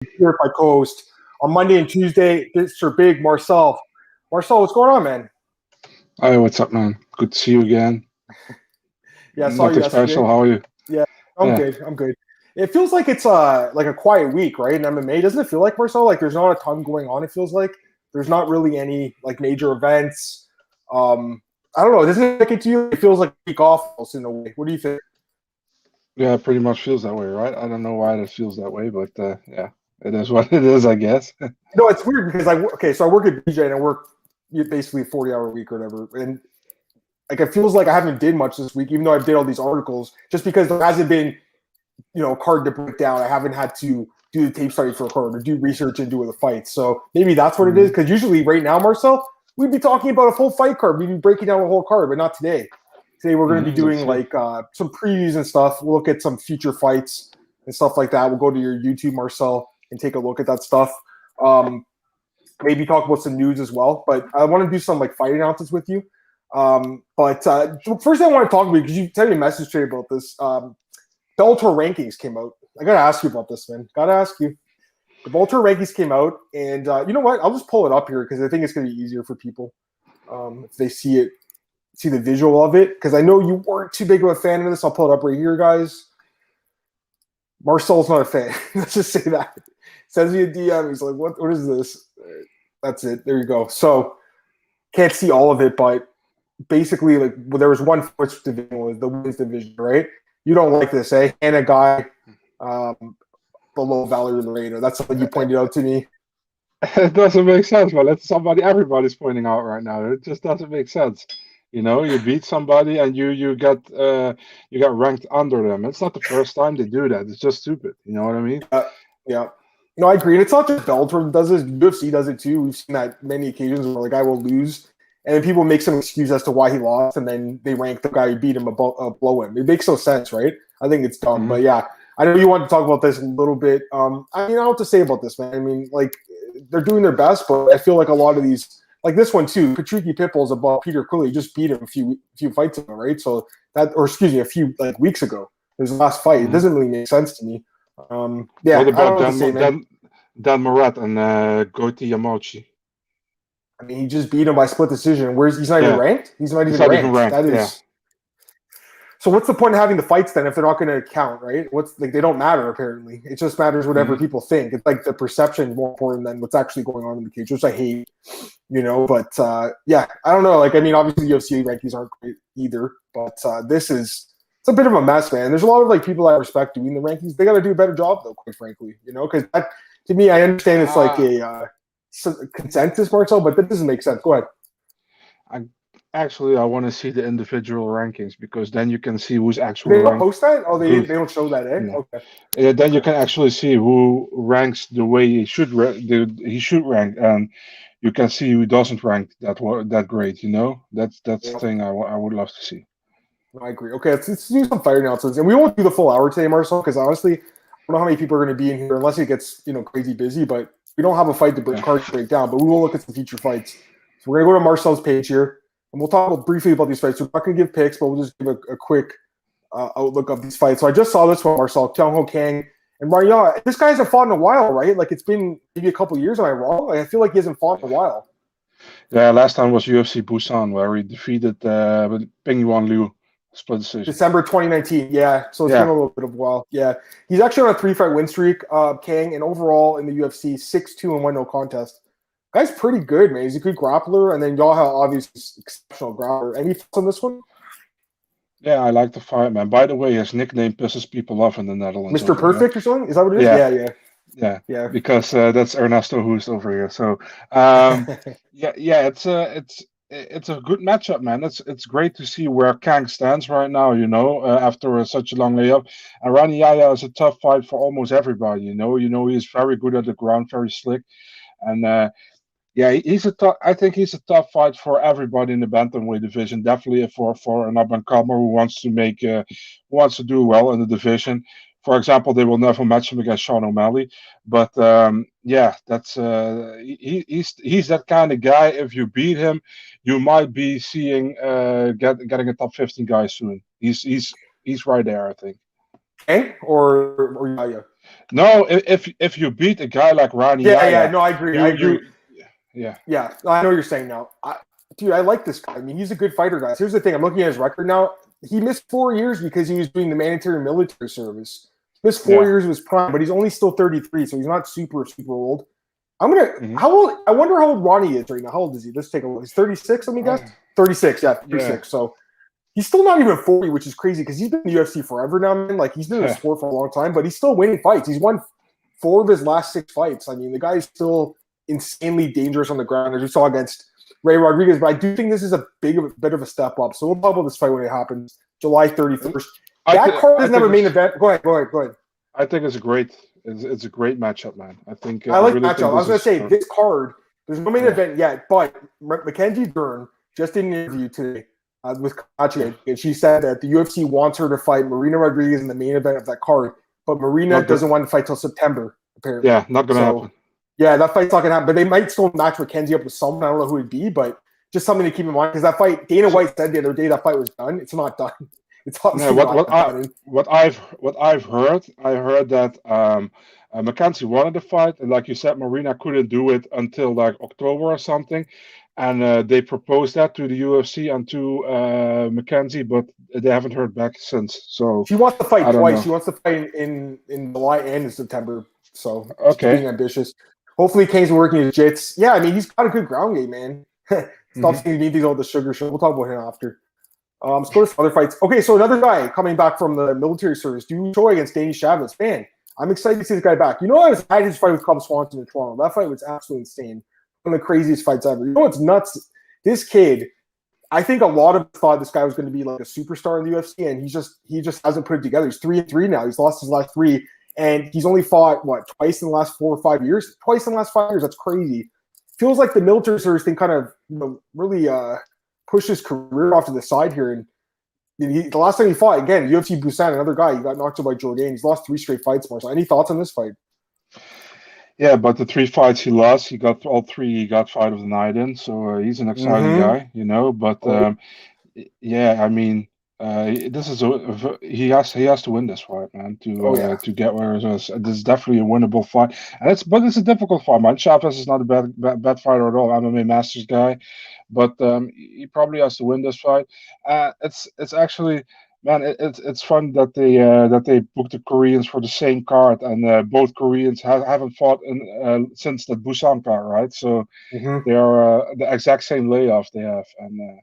here with my co-host on Monday and Tuesday. Mr. Big Marcel. Marcel, what's going on, man? Hi, what's up, man? Good to see you again. Yeah, I saw you Nothing yesterday. special. How are you? Yeah, I'm good. It feels like it's like a quiet week, right? In MMA, doesn't it feel like, Marcel? Like there's not a ton going on. It feels like there's not really any like major events. I don't know. Doesn't it like it to you? It feels like a week off in a way. What do you think? Yeah, it pretty much feels that way, right? I don't know why it feels that way, but yeah, it is what it is, I guess. No, it's weird because so I work at BJ and I work basically a 40-hour week or whatever, and like it feels like I haven't did much this week, even though I did all these articles, just because there hasn't been, a card to break down. I haven't had to do the tape study for a card or do research into the fight. So maybe that's what it is. Because usually right now, Marcel, we'd be talking about a full fight card. We'd be breaking down a whole card, but not today. Today we're going to be doing like some previews and stuff. We'll look at some future fights and stuff like that. We'll go to your YouTube, Marcel, and take a look at that stuff. Maybe talk about some news as well. But I want to do some like fight announcements with you. But first thing I want to talk about, because you sent me a message today about this. Bellator rankings came out. I got to ask you about this, man. Got to ask you. The Bellator rankings came out, and you know what? I'll just pull it up here because I think it's going to be easier for people if they see the visual of it. Because I know you weren't too big of a fan of this. I'll pull it up right here, guys. Marcel's not a fan. Let's just say that. Sends me a DM. He's like, what is this? That's it. There you go. So can't see all of it, but basically, like there was one which division was the women's division, right? You don't like this, eh? And a guy below Valerie Laredo. That's something you pointed out to me. It doesn't make sense, but that's everybody's pointing out right now. It just doesn't make sense. You beat somebody and you got ranked under them. It's not the first time they do that. It's just stupid. You know what I mean? Yeah. No, I agree. And it's not just Bellator that does this. UFC does it too. We've seen that many occasions where the guy will lose, and then people make some excuse as to why he lost, and then they rank the guy who beat him below him. It makes no sense, right? I think it's dumb. But yeah, I know you want to talk about this a little bit. I mean, I don't know what to say about this, man. I mean, like they're doing their best, but I feel like a lot of these, like this one too, Patricky Pitbull's above Peter Quilley, just beat him a few fights ago, right? So a few like weeks ago. His last fight. It doesn't really make sense to me. Yeah, what about Dan Morat and Goiti Yamauchi? I mean, he just beat him by split decision. He's not even ranked? He's not even ranked. That is. Yeah. So what's the point of having the fights then if they're not going to count, right? They don't matter apparently. It just matters whatever people think. It's like the perception is more important than what's actually going on in the cage, which I hate, But yeah, I don't know. Like, I mean, obviously the UFC rankings aren't great either, but it's a bit of a mess, man. There's a lot of like people I respect doing the rankings. They got to do a better job though, quite frankly, because to me, I understand it's like a consensus, Marcel, but that doesn't make sense. Go ahead. I want to see the individual rankings because then you can see who's actually. They don't post that? Oh, they don't show that, eh? No. Okay. Yeah, then you can actually see who ranks the way he should rank, and you can see who doesn't rank that great. That's the thing I would love to see. I agree. Okay, let's do some fight announcements, and we won't do the full hour today, Marcel, because honestly, I don't know how many people are going to be in here unless it gets crazy busy. But we don't have a fight card to break down, but we will look at some future fights. So we're going to go to Marcel's page here, and we'll talk briefly about these fights. We're not going to give picks, but we'll just give a quick outlook of these fights. So I just saw this one, Marcel, Kyung Ho Kang and Rania. This guy hasn't fought in a while, right? Like it's been maybe a couple of years. Am I wrong? Like, I feel like he hasn't fought in a while. Yeah, last time was UFC Busan where he defeated Ping Yuan Liu. Split decision. December 2019, yeah. So it's been a little bit of a while. Yeah. He's actually on a 3-fight win streak, Kang, and overall in the UFC, 6-2-1 no contest. Guy's pretty good, man. He's a good grappler, and then y'all have obviously exceptional grappler. Any thoughts on this one? Yeah, I like the fight, man. By the way, his nickname pisses people off in the Netherlands. Mr. Perfect or something? Is that what it is? Yeah. Because that's Ernesto who's over here. So, it's a good matchup, man. It's great to see where Kang stands right now, after such a long layup. And Rani Yaya is a tough fight for almost everybody, he's very good at the ground, very slick. And I think he's a tough fight for everybody in the bantamweight division. Definitely for an up-and-comer who wants to do well in the division. For example, they will never match him against Sean O'Malley, but that's he's that kind of guy. If you beat him, you might be seeing getting a top 15 guy soon. He's right there, I think. Kang or Yaya? No, if you beat a guy like Rani Yaya, No, I agree. yeah. Yeah, I know what you're saying now. Dude, I like this guy. I mean, he's a good fighter, guys. Here's the thing. I'm looking at his record now. He missed 4 years because he was doing the mandatory military service. He missed 4 years of his prime, but he's only still 33, so he's not super old. How old? I wonder how old Ronnie is right now. How old is he? Let's take a look. He's 36, let me guess. 36, yeah, 36. Yeah. So he's still not even 40, which is crazy because he's been in the UFC forever now, man. Like, he's been in the sport for a long time, but he's still winning fights. He's won 4 of his last 6 fights. I mean, the guy is still insanely dangerous on the ground, as we saw against Ray Rodriguez. But I do think this is a bit of a step up. So we'll talk about this fight when it happens, July 31st. That card is never main event. Go ahead. I think it's a great matchup, man. I think I like matchup. I was going to say this card. There's no main event yet, but Mackenzie Dern just did an interview today with Kachi, and she said that the UFC wants her to fight Marina Rodriguez in the main event of that card, but Marina doesn't want to fight till September. Apparently, yeah, not going to happen. Yeah, that fight's not going to happen. But they might still match Mackenzie up with someone. I don't know who it'd be, but just something to keep in mind because that fight. Dana White said the other day that fight was done. It's not done. It's obviously what I've heard. I heard that Mackenzie wanted to fight, and like you said, Marina couldn't do it until like October or something, and they proposed that to the UFC and to Mackenzie, but they haven't heard back since. So she wants to fight twice. She wants to fight in July and in September. So being ambitious. Hopefully, Kane's working his jits. Yeah, I mean he's got a good ground game, man. Stop saying you need all the sugar shit. We'll talk about him after. Let's go to some other fights. Okay, so another guy coming back from the military service, Choi against Danny Chavez. Man, I'm excited to see this guy back. You know, I had his fight with Cub Swanson in Toronto. That fight was absolutely insane. One of the craziest fights ever. You know what's nuts? This kid, I think a lot of us thought this guy was going to be like a superstar in the UFC, and he just hasn't put it together. He's 3-3 now. He's lost his last 3, and he's only fought twice in the last 4 or 5 years. Twice in the last 5 years. That's crazy. Feels like the military service thing kind of really pushed his career off to the side here. And the last time he fought, again, UFC Busan, another guy, he got knocked out by Jordan. He's lost 3 straight fights, Marcel. Any thoughts on this fight? Yeah, but the 3 fights he lost, he got all 3. He got fight of the night in, so he's an exciting guy, you know. But yeah, I mean, this is he has to win this fight, man, to get where it is. This is definitely a winnable fight, and it's a difficult fight, man. Chavez is not a bad fighter at all, MMA Masters guy, but he probably has to win this fight. It's actually. Man, it's fun that they booked the Koreans for the same card, and both Koreans haven't fought since the Busan card, right? So they are the exact same layoff they have, and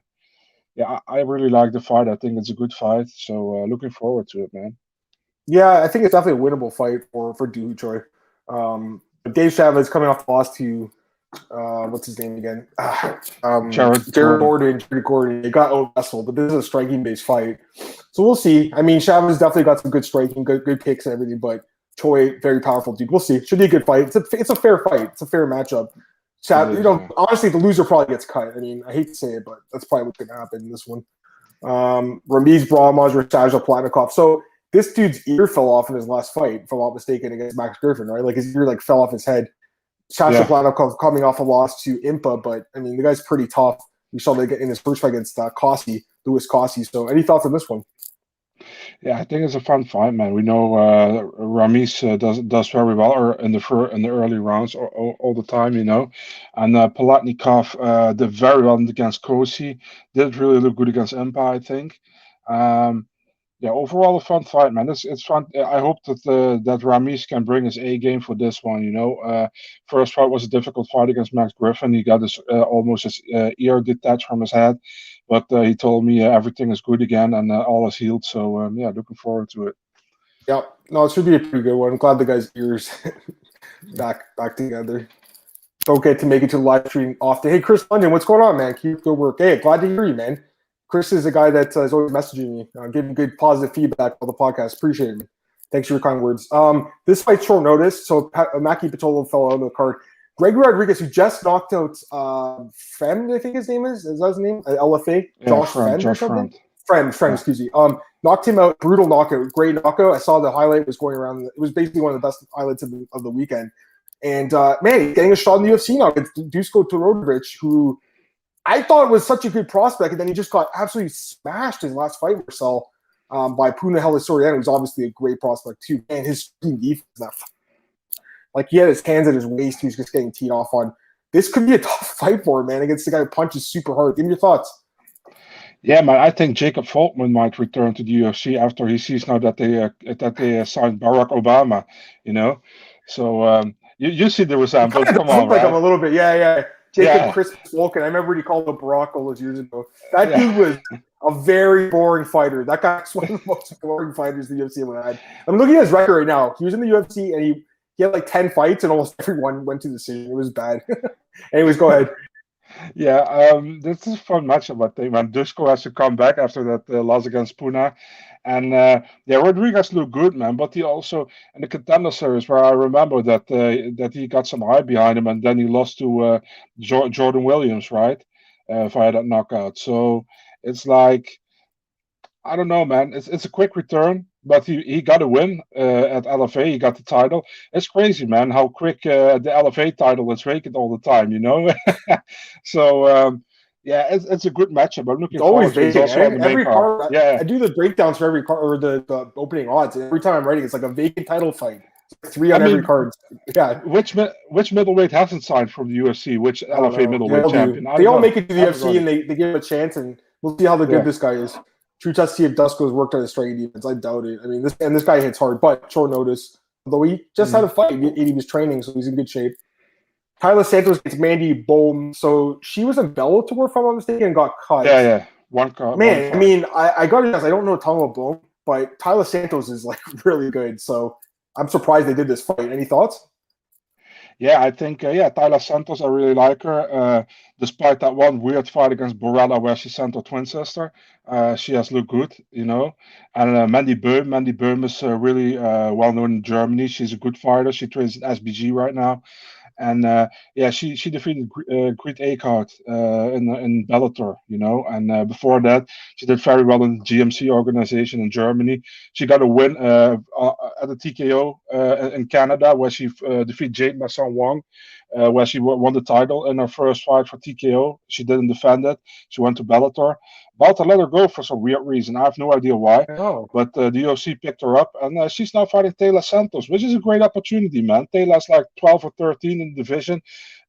yeah, I really like the fight. I think it's a good fight, so looking forward to it, man. Yeah, I think it's definitely a winnable fight for Choi. But Dave Chavez coming off the loss to what's his name again? Jared Gordon. It got out-wrestled, but this is a striking-based fight. So we'll see. I mean, Chavez definitely got some good striking, good kicks and everything, but Choi, very powerful dude. We'll see. Should be a good fight. It's a fair fight. It's a fair matchup. Honestly, the loser probably gets cut. I mean, I hate to say it, but that's probably what's going to happen in this one. Ramiz Brahmaj versus Sajal Platnikov. So this dude's ear fell off in his last fight, if I'm not mistaken, against Max Griffin, right? Like his ear fell off his head. Sajal Platnikov coming off a loss to Impa, but I mean, the guy's pretty tough. We saw that in his first fight against Louis Cossie. So any thoughts on this one? Yeah, I think it's a fun fight, man. We know Ramiz does very well in the early rounds all the time, you know. And Palatnikov did very well against Kosi. Did really look good against Impa, I think. Yeah, overall a fun fight, man. It's fun. I hope that Ramiz can bring his A game for this one. You know, first fight was a difficult fight against Max Griffin. He got almost his ear detached from his head, but he told me everything is good again and all is healed. So yeah, looking forward to it. Yeah, no, it should be a pretty good one. I'm glad the guy's ears back together. Don't get to make it to the live stream often. Hey, Chris London, what's going on, man? Keep good work. Hey, glad to hear you, man. Chris is a guy that is always messaging me, giving good positive feedback on the podcast. Appreciate it. Thanks for your kind words. This fight's short notice, so Maki Pitolo fell out of the card. Gregory Rodriguez, who just knocked out Friend, I think his name is that his name? LFA? Yeah, Josh Friend or something? Friend, excuse me. Knocked him out, brutal knockout, great knockout. I saw the highlight was going around. It was basically one of the best highlights of the weekend. And, man, getting a shot in the UFC now against Dusko Todorovic, who – I thought it was such a good prospect, and then he just got absolutely smashed his last fight, Marcel. by Puna Helisoriano, who's obviously a great prospect too. And his defense, like he had his hands at his waist, he was just getting teed off on. This could be a tough fight for him, man, against the guy who punches super hard. Give me your thoughts. Yeah, man, I think Jacob Volkman might return to the UFC after he sees now that they signed Barack Obama, you know. So you see the resemblance. Come on, like right? I'm a little bit, yeah. Jacob Yeah. Christmas Volkan. I remember what he called him Barack all those years ago. That dude was a very boring fighter. That guy's one of the most boring fighters the UFC ever had. I'm looking at his record right now. He was in the UFC and he had like 10 fights and almost everyone went to decision. It was bad. Anyways, go ahead. Yeah, this is a fun matchup, I think, man. Dusko has to come back after that loss against Puna. And Rodriguez looked good, man. But he also, in the Contender Series, where I remember that he got some hype behind him, and then he lost to Jordan Williams, right? Via that knockout. So it's like, I don't know, man. It's a quick return, but he got a win at LFA. He got the title. It's crazy, man, how quick the LFA title is vacant all the time, you know? So, yeah, it's a good matchup. I'm looking Always forward to it. It's vacant. also on the Every main card. card, Yeah. I do the breakdowns for every card or the opening odds. And every time I'm writing, it's like a vacant title fight. It's like 3 on every card. Yeah. Which middleweight hasn't signed from the UFC? Which LFA middleweight champion? They all make it to the UFC and they give him a chance, and we'll see how good this guy is. True test to see if Dusko's worked on his striking defense. I doubt it. I mean, this guy hits hard, but short notice. Although he just had a fight, he was training, so he's in good shape. Tyler Santos gets Mandy Bohm. So she was in Bellator, if I'm not mistaken, and got cut. Yeah. One cut. Man, I mean, I got to be honest, I don't know a ton about Bohm, but Tyler Santos is like really good. So I'm surprised they did this fight. Any thoughts? Yeah, I think, Tyler Santos, I really like her. Despite that one weird fight against Borella where she sent her twin sister, she has looked good, you know. And Mandy Bohm is really well known in Germany. She's a good fighter. She trains at SBG right now. And she defeated Greet Eekhout in Bellator, you know. And before that, she did very well in the GMC organization in Germany. She got a win at the TKO in Canada, where she defeated Jade Masson Wong, where she won the title in her first fight for TKO. She didn't defend it. She went to Bellator. About to let her go for some weird reason. I have no idea why. Oh. But the UFC picked her up, and she's now fighting Taylor Santos, which is a great opportunity, man. Taylor's like 12 or 13 in the division.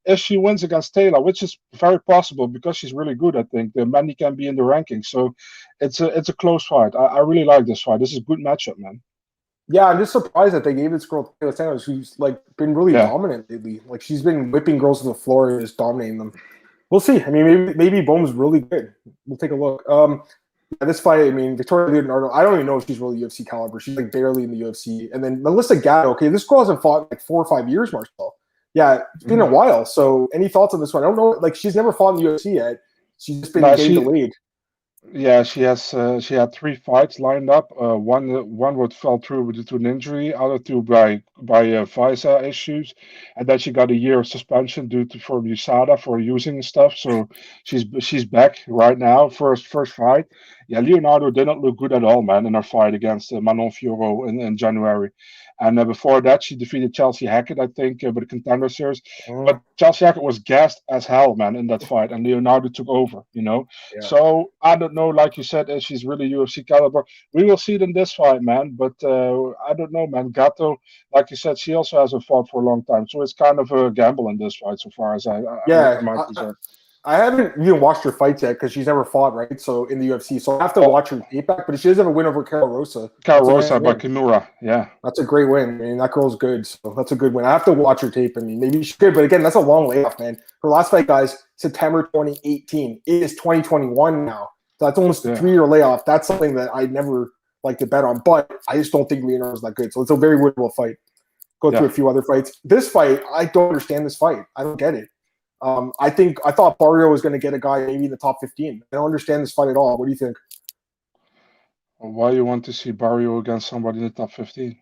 If she wins against Taylor, which is very possible because she's really good, I think, then Mandy can be in the rankings. So it's a close fight. I really like this fight. This is a good matchup, man. Yeah, I'm just surprised that they gave this girl Taylor Santos, who's like been really dominant lately. Like she's been whipping girls to the floor and just dominating them. We'll see. I mean, maybe Bohm's really good. We'll take a look. This fight, I mean, Victoria Leonardo, I don't even know if she's really UFC caliber. She's like barely in the UFC. And then Melissa Gatto, okay, this girl hasn't fought in like 4 or 5 years, Marcel. Yeah, it's been a while. So any thoughts on this one? I don't know. Like she's never fought in the UFC yet. She's just been getting delayed. Yeah, she had 3 fights lined up. One would fell through due to an injury, other 2 by visa issues, and then she got a year of suspension due to from USADA for using stuff. So she's back right now. First fight. Yeah, Leonardo didn't look good at all, man, in her fight against Manon Fiorot in January. And before that, she defeated Chelsea Hackett, I think, with the Contender Series. But Chelsea Hackett was gassed as hell, man, in that fight, and Leonardo took over, you know. Yeah. So I don't know, like you said, if she's really UFC caliber. We will see it in this fight, man. But I don't know, man. Gatto, like you said, she also hasn't fought for a long time, so it's kind of a gamble in this fight, so far as I haven't even watched her fights yet because she's never fought, right? So in the UFC, so I have to watch her tape back. But she does have a win over Carol Rosa. Carol Rosa by Kimura, yeah, that's a great win. I mean, that girl's good, so that's a good win. I have to watch her tape. I mean, maybe she could, but again, that's a long layoff, man. Her last fight, guys, September 2018. It is 2021 now, so that's almost a 3-year layoff. That's something that I never like to bet on, but I just don't think Leonardo's that good. So it's a very winnable fight. Go through a few other fights. This fight, I don't understand this fight. I don't get it. I thought Barrio was going to get a guy maybe in the top 15. I don't understand this fight at all. What do you think? Why you want to see Barrio against somebody in the top 15?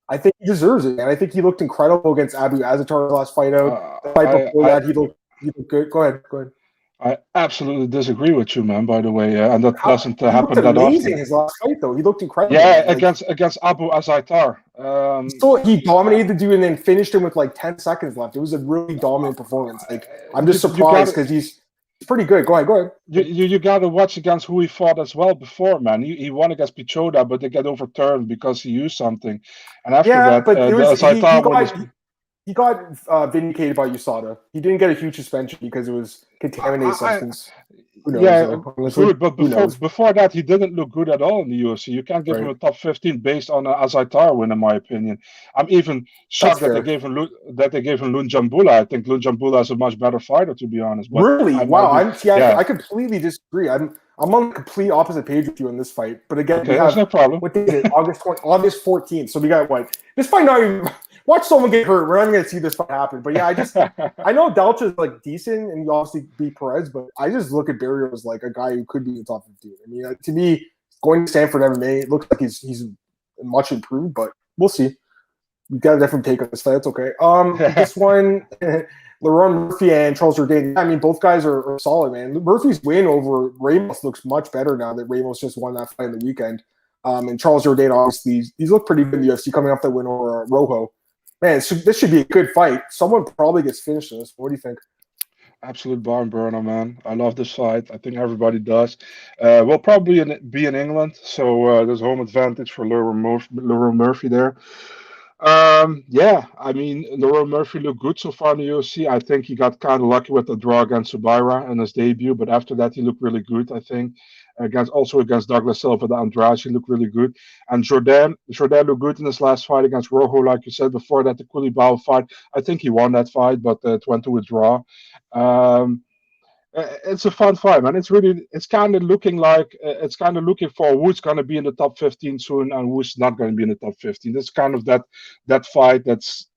I think he deserves it, and I think he looked incredible against Abu Azaitar last fight out. The fight before that, he looked good. Go ahead. I absolutely disagree with you, man, by the way, and that doesn't happen that often. Amazing his last fight, though. He looked incredible. Yeah, against Abu Azaitar. So he dominated the dude and then finished him with like 10 seconds left. It was a really dominant performance. Like I'm just surprised because he's It's pretty good. Go ahead. You got to watch against who he fought as well before, man. He won against Pichoda, but they get overturned because he used something. And after Yeah, that, but it was he got vindicated by USADA. He didn't get a huge suspension because it was contaminated substance. Who knows? Yeah, Honestly, good. But before that, he didn't look good at all in the UFC. You can't give him a top 15 based on an Azaitar win, in my opinion. I'm even shocked that they gave him Lunjambula. I think Lunjambula is a much better fighter, to be honest. But really? I completely disagree. I'm on the complete opposite page with you in this fight. But again, okay, there's no problem. What day is it? August 14th. So we got what? This fight not even. Watch someone get hurt. We're not going to see this fight happen. But yeah, I know Dalcha is like decent, and you obviously beat Perez, but I just look at Barrio as like a guy who could be in the top 15. I mean, to me, going to Stanford MMA, it looks like he's much improved, but we'll see. We've got a different take on this fight. That's okay. This one, Leron Murphy and Charles Jourdain. I mean, both guys are solid, man. Murphy's win over Ramos looks much better now that Ramos just won that fight in the weekend. And Charles Jourdain, obviously, these look pretty good in the UFC coming off that win over Rojo. Man, this should be a good fight. Someone probably gets finished in this. What do you think? Absolute barn burner, man. I love this fight. I think everybody does. We'll probably be in England, so there's home advantage for Leron Murphy there. Yeah, I mean, Leron Murphy looked good so far in the UFC. I think he got kind of lucky with the draw against Subaira in his debut, but after that, he looked really good, I think. Against Douglas Silva, the Andrade, he looked really good. And Jourdain looked good in his last fight against Rojo, like you said before that, the Koulibaly fight. I think he won that fight, but it went to a draw. It's a fun fight, man. It's kind of looking for who's going to be in the top 15 soon and who's not going to be in the top 15. That's kind of that fight that's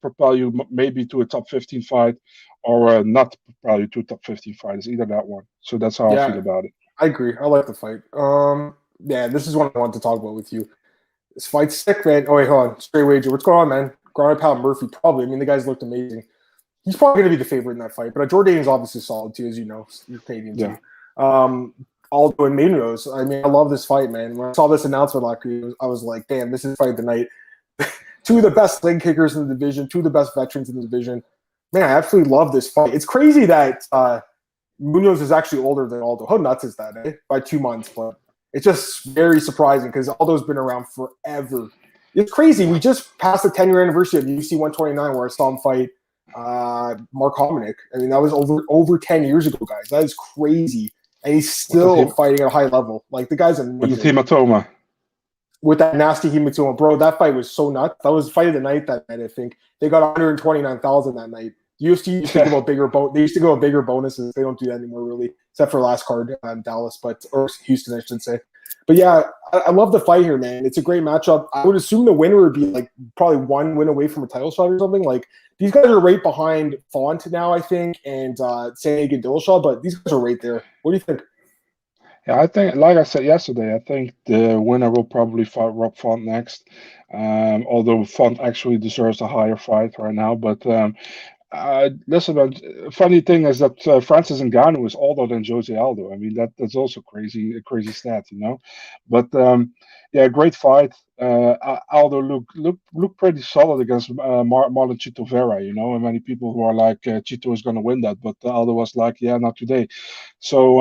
propel you maybe to a top 15 fight or not propel you to a top 15 fight. It's either that one. So that's how I feel about it. I agree. I like the fight. Yeah, this is what I wanted to talk about with you. This fight's sick, man. Oh wait, hold on. Straight wager. What's going on, man? Garner Pal Murphy, probably. I mean, the guys looked amazing. He's probably going to be the favorite in that fight. But Jourdain is obviously solid too, as you know. You're Canadian too. Aldo and Munhoz. I mean, I love this fight, man. When I saw this announcement last year, I was like, damn, this is fight of the night. Two of the best leg kickers in the division, two of the best veterans in the division. Man, I absolutely love this fight. It's crazy that Munhoz is actually older than Aldo. How nuts is that, eh? By 2 months, but it's just very surprising because Aldo's been around forever. It's crazy. We just passed the 10-year anniversary of UFC 129 where I saw him fight Mark Hominick. I mean, that was over 10 years ago, guys. That is crazy. And he's still fighting at a high level. Like, the guy's amazing. With the hematoma. With that nasty hematoma. Bro, that fight was so nuts. That was fight of the night that night, I think. They got 129,000 that night. UFC used to give out bigger bonuses. They don't do that anymore, really, except for last card in Dallas, or Houston, I should say. But yeah, I love the fight here, man. It's a great matchup. I would assume the winner would be like probably one win away from a title shot or something. Like, these guys are right behind Font now, I think, and Sandhagen Dillashaw, but these guys are right there. What do you think? Yeah, I think, like I said yesterday, I think the winner will probably fight Rob Font next. Although Font actually deserves a higher fight right now, but. Listen, man, funny thing is that Francis Ngannou is older than Jose Aldo. I mean, that's also a crazy stat, you know. But yeah, great fight. Aldo looked pretty solid against Marlon Chito Vera, you know. And many people who are like Chito is going to win that, but Aldo was like, yeah, not today. So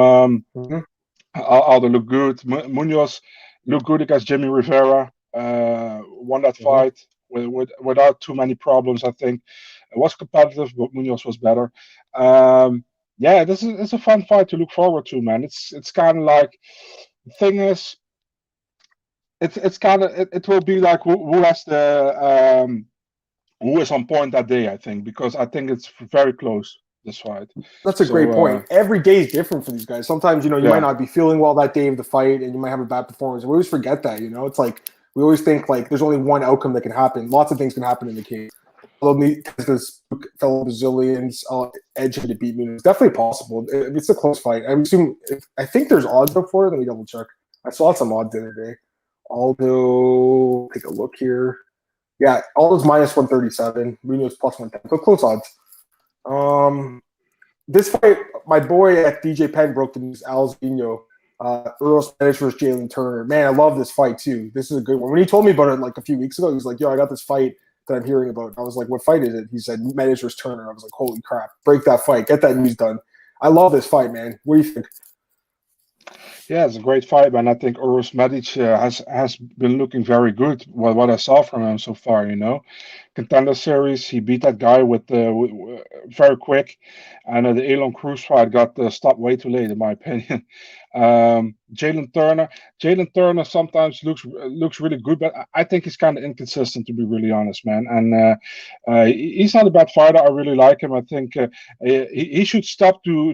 Aldo looked good. Munhoz looked good against Jimmy Rivera. Won that fight without too many problems, I think. It was competitive, but Munhoz was better. Yeah, it's a fun fight to look forward to, man. It's kind of like, the thing is, it will be like who has the who is on point that day, I think, because I think it's very close, this fight. That's a great point. Every day is different for these guys. Sometimes, you might not be feeling well that day of the fight, and you might have a bad performance. We always forget that, It's like, we always think like there's only one outcome that can happen. Lots of things can happen in the cage. Although this fellow Brazilians edge him to beat me, it's definitely possible. It's a close fight. I think there's odds up for it. Let me double check. I saw some odds the other day. Aldo, take a look here. Yeah, Aldo's minus 137. Munhoz plus 110. So close odds. This fight, my boy at DJ Penn broke the news. Alzinho, Earl Spanish versus Jalen Turner. Man, I love this fight too. This is a good one. When he told me about it like a few weeks ago, he was like, "Yo, I got this fight that I'm hearing about." I was like, "What fight is it?" He said, "Mendes versus Turner." I was like, "Holy crap! Break that fight. Get that news done." I love this fight, man. What do you think? Yeah, it's a great fight, man. I think Uros Medic has been looking very good. What I saw from him so far, Contender Series, he beat that guy with very quick, and the Elon Cruz fight got stopped way too late, in my opinion. Jalen Turner sometimes looks really good, but I think he's kind of inconsistent, to be really honest, man. And he's not a bad fighter. I really like him. I think he should stop to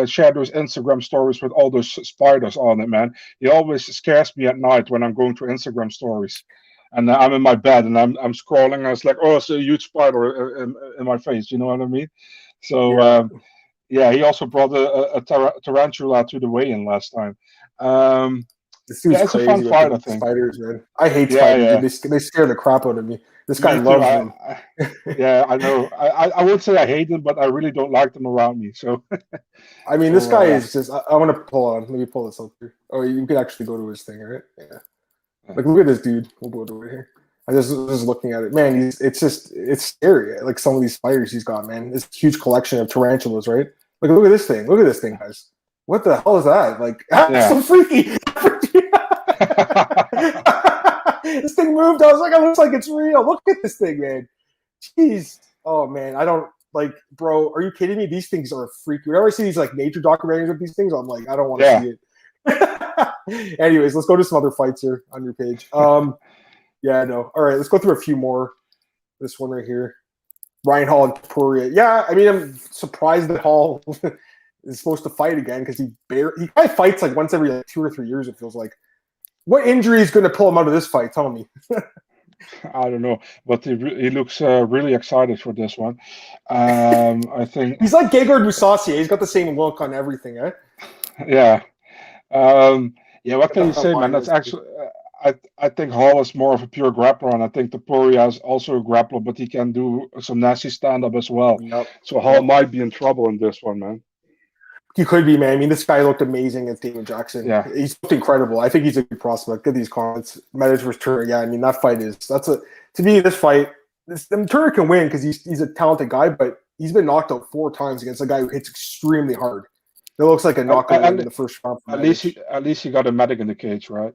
share those Instagram stories with all those spiders on it, man. He always scares me at night when I'm going through Instagram stories. And I'm in my bed and I'm scrolling. And it's like, oh, it's a huge spider in my face. You know what I mean? So yeah, he also brought a tarantula to the weigh-in last time. This dude's it's crazy a fun with fight, the I think. spiders, man. I hate spiders. Dude. They scare the crap out of me. This guy loves them. Yeah, I know. I won't say I hate them, but I really don't like them around me. So, I mean, this guy is just. I want to pull on. Let me pull this up here. Oh, you can actually go to his thing, right? Yeah. Like, look at this dude. We'll go to it here. I just looking at it, man. It's scary. Like some of these spiders he's got, man. This huge collection of tarantulas, right? Like, look at this thing. Look at this thing, guys. What the hell is that? Like, that's so freaky. This thing moved. I was like, it looks like it's real. Look at this thing, man. Jeez. Oh man, I don't like, bro. Are you kidding me? These things are freaky. Whenever I see these like nature documentaries of these things, I'm like, I don't want to see it. Anyways, let's go to some other fights here on your page. Yeah, no. All right, let's go through a few more. This one right here. Ryan Hall and Topuria. Yeah, I mean, I'm surprised that Hall is supposed to fight again because he kind of fights like once every 2 or 3 years, it feels like. What injury is going to pull him out of this fight? Tell me. I don't know, but he looks really excited for this one. I think he's like Gegard Mousasi. He's got the same look on everything, eh? Yeah. What can you say, man? That's actually, I think Hall is more of a pure grappler, and I think Topuria is also a grappler, but he can do some nasty stand-up as well. Yep. So Hall might be in trouble in this one, man. He could be, man. I mean, this guy looked amazing against David Jackson. Yeah. He's looked incredible. I think he's a good prospect. Get these comments. Medic versus Turner. Yeah, I mean, that fight is, to me, this fight, Turner can win because he's a talented guy, but he's been knocked out 4 times against a guy who hits extremely hard. It looks like a knockout in the first round. At least he got a medic in the cage, right?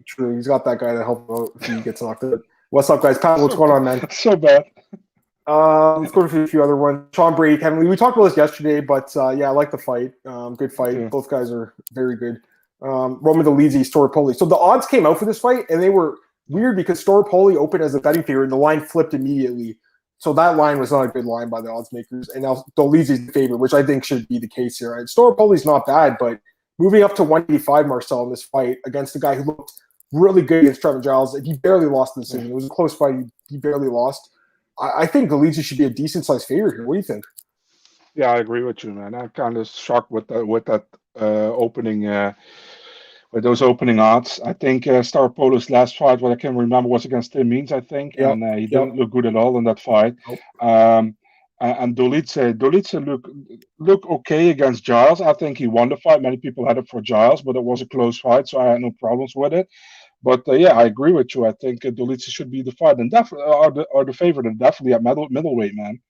True. He's got that guy to help him out if he gets knocked out. What's up, guys? Pat, what's going on, man? So bad. Let's go to a few other ones. Sean Brady, Kevin Lee. We talked about this yesterday, but yeah, I like the fight. Good fight. Yeah. Both guys are very good. Roman Dolidze, Storopoli. So the odds came out for this fight, and they were weird because Storopoli opened as a betting favorite, and the line flipped immediately. So that line was not a good line by the odds makers. And now Dolidze is the favorite, which I think should be the case here. Right? Storopoli's not bad, but moving up to 185, Marcel, in this fight against a guy who looked really good against Trevin Giles. He barely lost the decision. It was a close fight. He barely lost. I think Dolidze should be a decent-sized favorite here. What do you think? Yeah, I agree with you, man. I'm kind of shocked with that opening, with those opening odds. I think Storopoli's last fight, what I can remember, was against Tim Means, I think, and he didn't look good at all in that fight. Nope. And Dolidze look okay against Giles. I think he won the fight. Many people had it for Giles, but it was a close fight, so I had no problems with it. But yeah, I agree with you. I think Dolidze should be the fight and definitely are the favorite, and definitely at middleweight, man.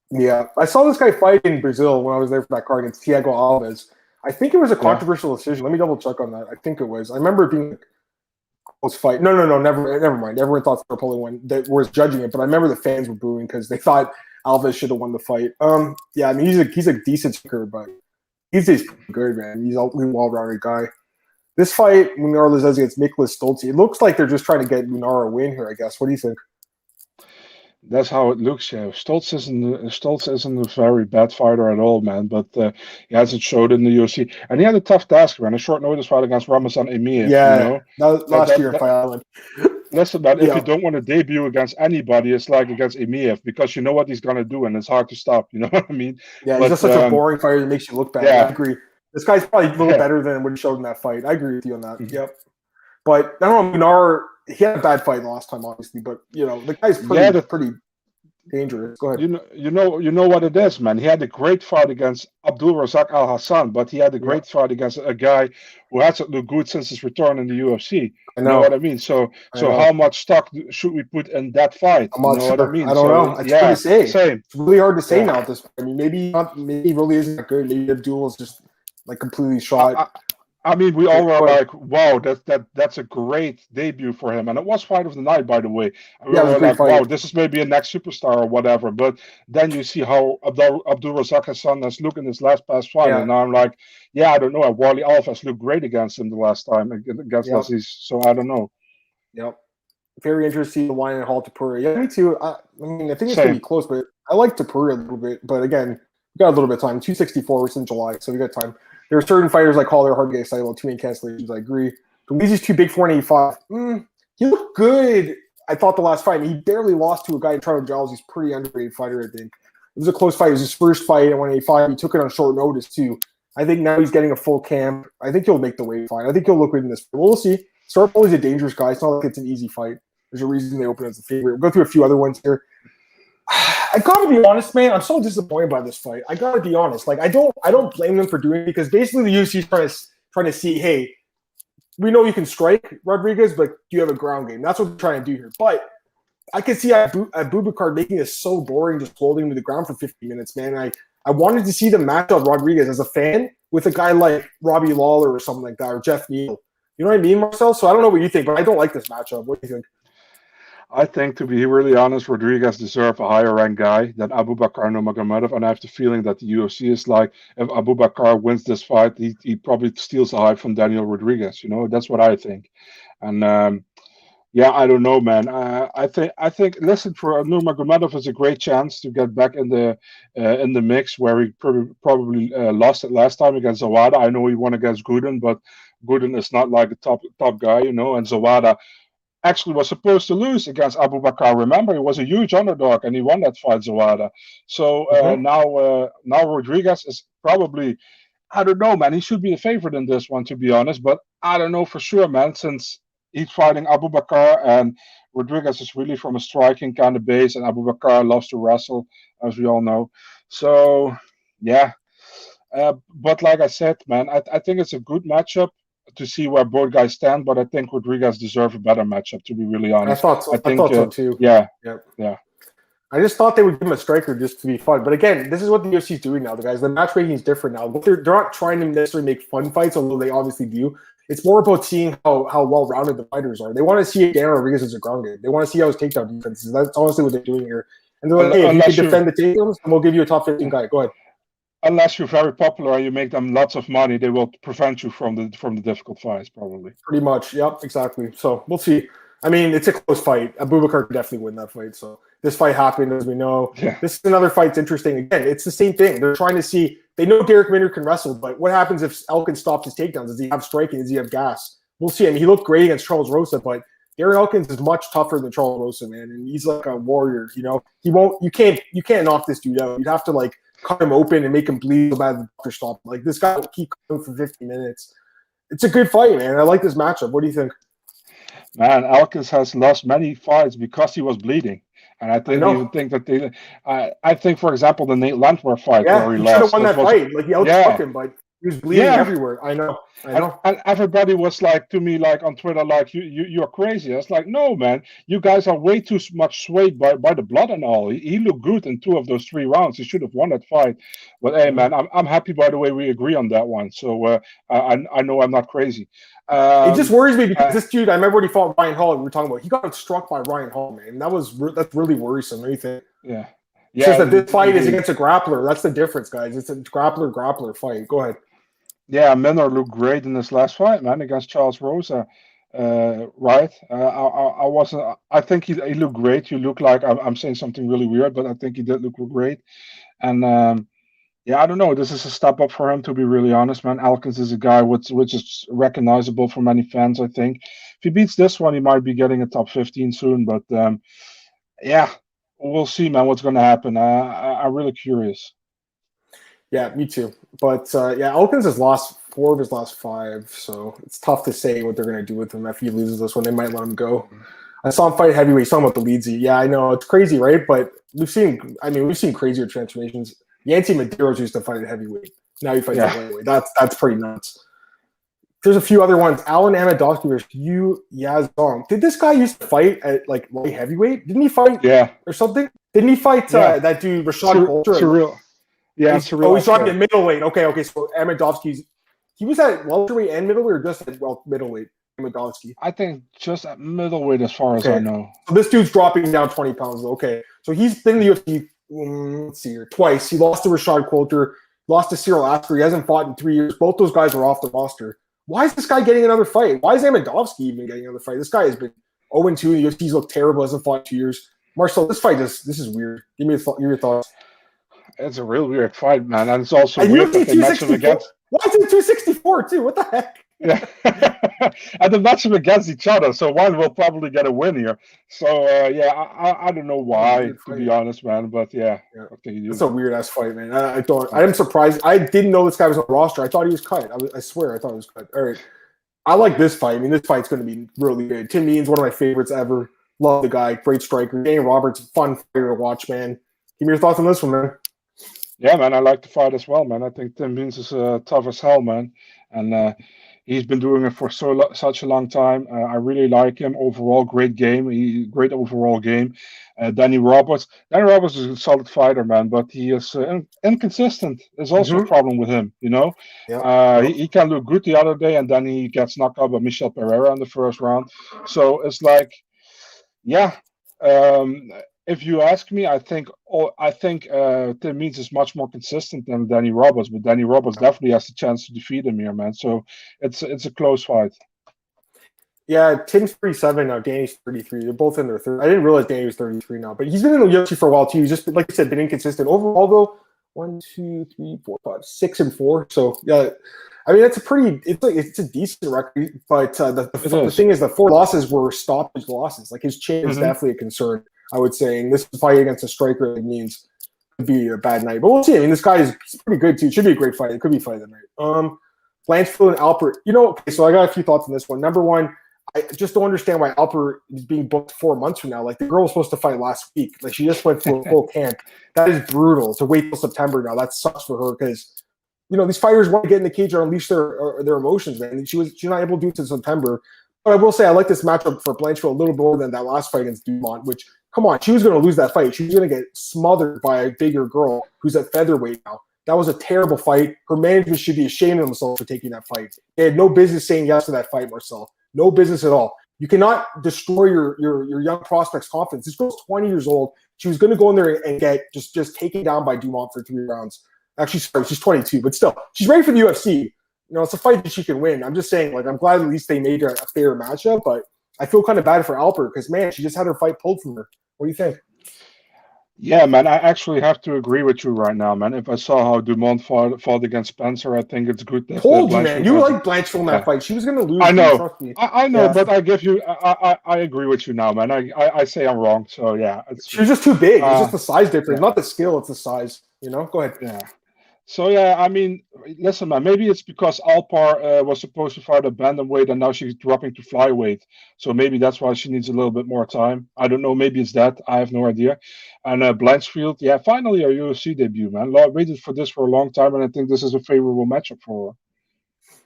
Yeah, I saw this guy fight in Brazil when I was there for that card against Thiago Alves. I think it was a controversial decision. Let me double check on that. I think it was. I remember it being a close fight. No, never mind. Everyone thought Storopoli won. That was judging it, but I remember the fans were booing because they thought Alves should have won the fight. Yeah, I mean he's a decent striker, but he's good, man. He's a well-rounded guy. This fight, Munhoz Lizez against Nicholas Stoltz, it looks like they're just trying to get Munhoz a win here, I guess. What do you think? That's how it looks, yeah. Stoltz isn't a very bad fighter at all, man, but he hasn't showed in the UFC. And he had a tough task, man, a short notice fight against Ramazan Emeev. Yeah, last year in Fight Island. Listen, man, if you don't want to debut against anybody, it's like against Emeev, because you know what he's going to do, and it's hard to stop, you know what I mean? Yeah, he's just such a boring fighter that makes you look bad. Yeah. I agree. This guy's probably a little better than what he showed in that fight. I agree with you on that. Mm-hmm. Yep. But I don't know, Munhoz, he had a bad fight last time, obviously. But the guy's pretty. dangerous. Go ahead. You know what it is, man. He had a great fight against Abdul Razak Al Hassan, but he had a great fight against a guy who hasn't looked good since his return in the UFC. I You know know. what I mean? So how much stock should we put in that fight? I'm You not know sure. what I mean? I don't know. It's hard to say. Same. It's really hard to say now at this point. I mean, maybe he really isn't that good. Maybe Abdul is just like completely shot. I mean, we all were like, "Wow, that's a great debut for him," and it was fight of the night, by the way. And we were like, "Wow, this is maybe a next superstar or whatever." But then you see how Abdul Razak Hassan has looked in his past fight, and I'm like, "Yeah, I don't know." Warley Alves looked great against him the last time against Leslie, so I don't know. Yep, very interesting. The wine and Hall Topuria. Yeah, me too. I mean, I think it's gonna be close, but I like Topuria a little bit. But again, we got a little bit of time. 264 was in July, so we got time. There are certain fighters I call they're hard to get excited about. Too many cancellations. I agree. Luigi's too big for 185. He looked good. I thought the last fight. He barely lost to a guy in Toronto Giles. He's a pretty underrated fighter, I think. It was a close fight. It was his first fight at 185. He took it on short notice, too. I think now he's getting a full camp. I think he'll make the weight fight. I think he'll look good in this. We'll see. Starpole is a dangerous guy. It's not like it's an easy fight. There's a reason they open as the favorite. We'll go through a few other ones here. I gotta be honest, man. I'm so disappointed by this fight. I gotta be honest. Like I don't blame them for doing it because basically the UFC is trying to see, hey, we know you can strike Rodriguez, but do you have a ground game? That's what they're trying to do here. But I could see Abubakar making this so boring, just holding him to the ground for 50 minutes, man. I wanted to see them match up Rodriguez as a fan with a guy like Robbie Lawler or something like that, or Jeff Neal. You know what I mean, Marcel? So I don't know what you think, but I don't like this matchup. What do you think? I think, to be really honest, Rodriguez deserves a higher ranked guy than Abubakar Nurmagomedov, and I have the feeling that the UFC is like, if Abubakar wins this fight, he probably steals the hype from Daniel Rodriguez. You know, that's what I think. And I don't know, man. I think. Listen, for Nurmagomedov is a great chance to get back in the mix where he probably lost it last time against Zawada. I know he won against Gooden, but Gooden is not like a top guy, you know, and Zawada actually was supposed to lose against Abubakar. Remember, he was a huge underdog and he won that fight, Zawada. So now Rodriguez is probably, I don't know, man. He should be the favorite in this one, to be honest. But I don't know for sure, man, since he's fighting Abubakar and Rodriguez is really from a striking kind of base, and Abubakar loves to wrestle, as we all know. So, yeah. But like I said, man, I think it's a good matchup to see where both guys stand, but I think Rodriguez deserves a better matchup, to be really honest. I thought so too. Yeah. I just thought they would give him a striker just to be fun. But again, this is what the UFC is doing now, the guys. The match rating is different now. They're not trying to necessarily make fun fights, although they obviously do. It's more about seeing how well-rounded the fighters are. They want to see if Dan Rodriguez is a ground game. They want to see how his takedown defense is. That's honestly what they're doing here. And they're like, hey, if you can defend the takedowns, then we'll give you a top 15 guy. Go ahead. Unless you're very popular and you make them lots of money, they will prevent you from the difficult fights, probably. Pretty much, yep, exactly. So we'll see. I mean, it's a close fight. Abubakar could definitely win that fight. So this fight happened, as we know. Yeah. This is another fight that's interesting. Again, it's the same thing. They're trying to see. They know Derek Minner can wrestle, but what happens if Elkins stops his takedowns? Does he have striking? Does he have gas? We'll see. I mean, he looked great against Charles Rosa, but Darren Elkins is much tougher than Charles Rosa, man, and he's like a warrior. You know, he won't. You can't knock this dude out. You'd have to like cut him open and make him bleed so bad the doctor stop. Like this guy will keep coming for 50 minutes. It's a good fight, man. I like this matchup. What do you think? Man, Elkins has lost many fights because he was bleeding. And I think that I think, for example, the Nate Landwehr fight where he lost. Should have won that fight. Like he outstruck him, but he was bleeding everywhere. I know. And everybody was like to me, like on Twitter, like you're crazy. I was like, no, man, you guys are way too much swayed by the blood and all. He looked good in 2 of those 3 rounds. He should have won that fight. But hey, man, I'm happy. By the way, we agree on that one. So I know I'm not crazy. It just worries me because this dude, I remember when he fought Ryan Hall, we were talking about. He got struck by Ryan Hall, man. That's really worrisome. What do you think? Yeah. It's just that this fight is against a grappler. That's the difference, guys. It's a grappler fight. Go ahead. Yeah, Minner looked great in this last fight, man, against Charles Rosa. Right? I wasn't. I think he looked great. You look like I'm saying something really weird, but I think he did look great. And I don't know. This is a step up for him, to be really honest, man. Elkins is a guy which is recognizable for many fans. I think if he beats this one, he might be getting a top 15 soon. But we'll see, man. What's going to happen? I'm really curious. Yeah, me too. But Elkins has lost 4 of his last 5, so it's tough to say what they're going to do with him. If he loses this one, they might let him go. I saw him fight heavyweight. He's talking about the Leedsy. Yeah, I know it's crazy, right? But we've seen crazier transformations. Yancy Medeiros used to fight at heavyweight. Now he fights at lightweight. That's pretty nuts. There's a few other ones. Alan Amedovski versus Yu Yazong. Did this guy used to fight at like light heavyweight? Didn't he fight? Or something? Didn't he fight that dude Rashad Coulter? Surreal. Yeah, Surreal. Oh, he's talking at middleweight. Okay. So Amedovski's he was at welterweight and middleweight, or just at middleweight? Amedovski. I think just at middleweight, as far as I know. So this dude's dropping down 20 pounds. Okay, so he's been in the UFC. Let's see here, twice. He lost to Rashad Coulter, lost to Cyril Asker. He hasn't fought in 3 years. Both those guys are off the roster. Why is this guy getting another fight? Why is Amedovski even getting another fight? This guy has been 0-2. The UFC's looked terrible. Hasn't fought in 2 years. Marcel, this is weird. Give me your thoughts. It's a real weird fight, man, and it's also weird that they match him against. Why is it 264 too? What the heck? Yeah, and they match them against each other, so one will probably get a win here. So I don't know why, to be honest, man. But what can you do? It's a weird ass fight, man. I am surprised. I didn't know this guy was on the roster. I thought he was cut. I swear, I thought he was cut. All right, I like this fight. I mean, this fight's going to be really good. Tim Means, one of my favorites ever. Love the guy. Great striker. Danny Roberts, fun fighter to watch, man. Give me your thoughts on this one, man. Yeah, man, I like the fight as well, man. I think Tim Means is tough as hell, man, and he's been doing it for such a long time. I really like him overall. Great game. Great overall game. Danny Roberts is a solid fighter, man, but he is inconsistent. There's also a problem with him, you know. He can look good the other day, and then he gets knocked out by Michel Pereira in the first round. So it's like, if you ask me, I think Tim Means is much more consistent than Danny Roberts, but Danny Roberts definitely has the chance to defeat him here, man. So it's a close fight. Yeah, Tim's 37 now. Danny's 33. They're both in their 30s. I didn't realize Danny was 33 now, but he's been in the UFC for a while too. He's just, like you said, been inconsistent. Overall, though, 1, 2, 3, 4, 5, 6 and 4. So yeah, I mean, it's a decent record. But the thing is, the 4 losses were stoppage losses. Like his chin is definitely a concern, I would say. And this fight against a striker means could be a bad night. But we'll see. I mean, this guy is pretty good too. It should be a great fight. It could be a fight of the night. Blanchfield and Alpert. Okay, so I got a few thoughts on this one. Number one, I just don't understand why Alpert is being booked 4 months from now. Like, the girl was supposed to fight last week. Like, she just went through a full camp. That is brutal. To wait till September now, that sucks for her because, these fighters want to get in the cage and unleash their emotions, man. And she's not able to do it until September. But I will say I like this matchup for Blanchfield a little more than that last fight against Dumont, which, come on, she was going to lose that fight. She was going to get smothered by a bigger girl who's at featherweight now. That was a terrible fight. Her management should be ashamed of themselves for taking that fight. They had no business saying yes to that fight, Marcel. No business at all. You cannot destroy your young prospect's confidence. This girl's 20 years old. She was going to go in there and get just taken down by Dumont for 3 rounds. Actually, sorry, she's 22, but still, she's ready for the UFC. It's a fight that she can win. I'm just saying, like, I'm glad at least they made her a fair matchup, but I feel kind of bad for Alpert because, man, she just had her fight pulled from her. What do you think? Yeah, man, I actually have to agree with you right now, man. If I saw how Dumont fought against Spencer, I think it's good. Told you, man. You like Blanchfield in that fight. She was going to lose. I know. I know, but I agree with you now, man. I say I'm wrong, so yeah. She was just too big. It's just the size difference. Not the skill, it's the size. Go ahead. Yeah. So, yeah, I mean, listen, man, maybe it's because Alpar was supposed to fight at bantamweight and now she's dropping to flyweight. So maybe that's why she needs a little bit more time. I don't know. Maybe it's that. I have no idea. And Blanchfield, finally her UFC debut, man. I waited for this for a long time, and I think this is a favorable matchup for her.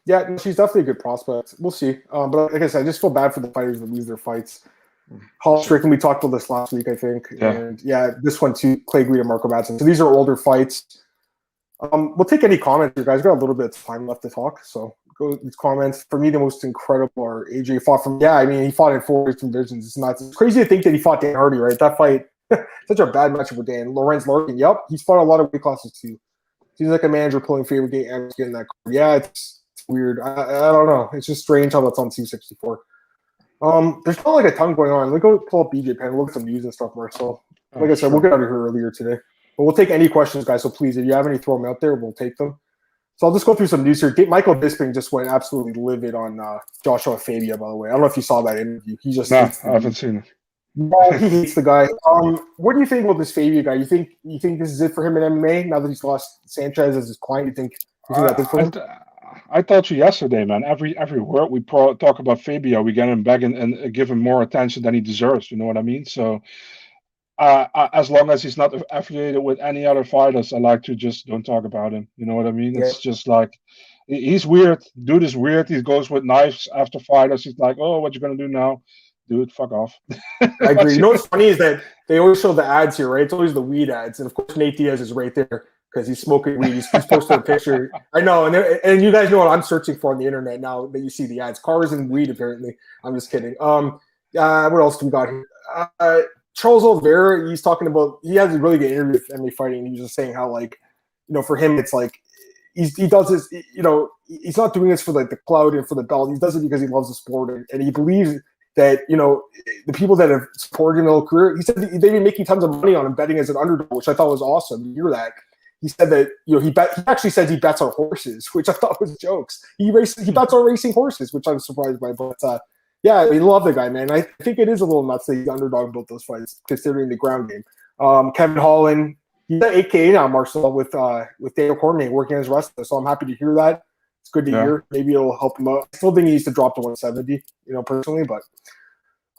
Yeah, she's definitely a good prospect. We'll see. But like I said, I just feel bad for the fighters that lose their fights. Hall Strickland, we talked about this last week, I think. Yeah. And, this one too, Clay Guida and Marco Madsen. So these are older fights. We'll take any comments. You guys got a little bit of time left to talk, so go with these comments. For me, the most incredible are AJ fought from. Yeah, I mean, he fought in 4 different divisions. It's nuts. It's crazy to think that he fought Dan Hardy, right? That fight, such a bad matchup with Dan. Lorenz Larkin, yep, he's fought a lot of weight classes too. Seems like a manager pulling favorite game and getting that card. Yeah, it's weird. I don't know. It's just strange how that's on 264. There's not like a ton going on. Let's go pull up BJ Penn, look at some news and stuff, Marcel. Like I said, we'll get out of here earlier today. But we'll take any questions, guys. So please, if you have any, throw them out there. We'll take them. So I'll just go through some news here. Michael Bisping just went absolutely livid on Joshua Fabia, by the way. I don't know if you saw that interview. He just I haven't seen it. No, he hates the guy. What do you think about this Fabia guy? You think this is it for him in MMA now that he's lost Sanchez as his client? You think that's it for him? I told you yesterday, man. Every word we talk about Fabio, we get him back and give him more attention than he deserves. You know what I mean? So, as long as he's not affiliated with any other fighters, I like to just don't talk about him. You know what I mean? Yeah, It's just like he's weird. Dude is weird. He goes with knives after fighters. He's like, oh, what you gonna do now? Dude, fuck off. I agree. You know what's funny is that they always show the ads here, right? It's always the weed ads, and of course Nate Diaz is right there because he's smoking weed. He's posting a picture. I know, and you guys know what I'm searching for on the internet now that you see the ads: cars and weed. Apparently, I'm just kidding. What else do we got here? Charles Oliveira, he's talking about. He has a really good interview with MMA Fighting. He was just saying how, like, for him, it's like he does this. He's not doing this for like the clout and for the belt. He does it because he loves the sport and he believes that the people that have supported him in his career, he said they've been making tons of money on him betting as an underdog, which I thought was awesome to hear that. He said that he actually says he bets on horses, which I thought was jokes. He bets on racing horses, which I'm surprised by. But yeah, we love the guy, man. I think it is a little nuts that he's underdog about those fights, considering the ground game. Kevin Holland, he's at 8K now, Marcel, with Daniel Cormier working as wrestler. So I'm happy to hear that. It's good to hear. Maybe it'll help him out. I still think he needs to drop to 170, personally. But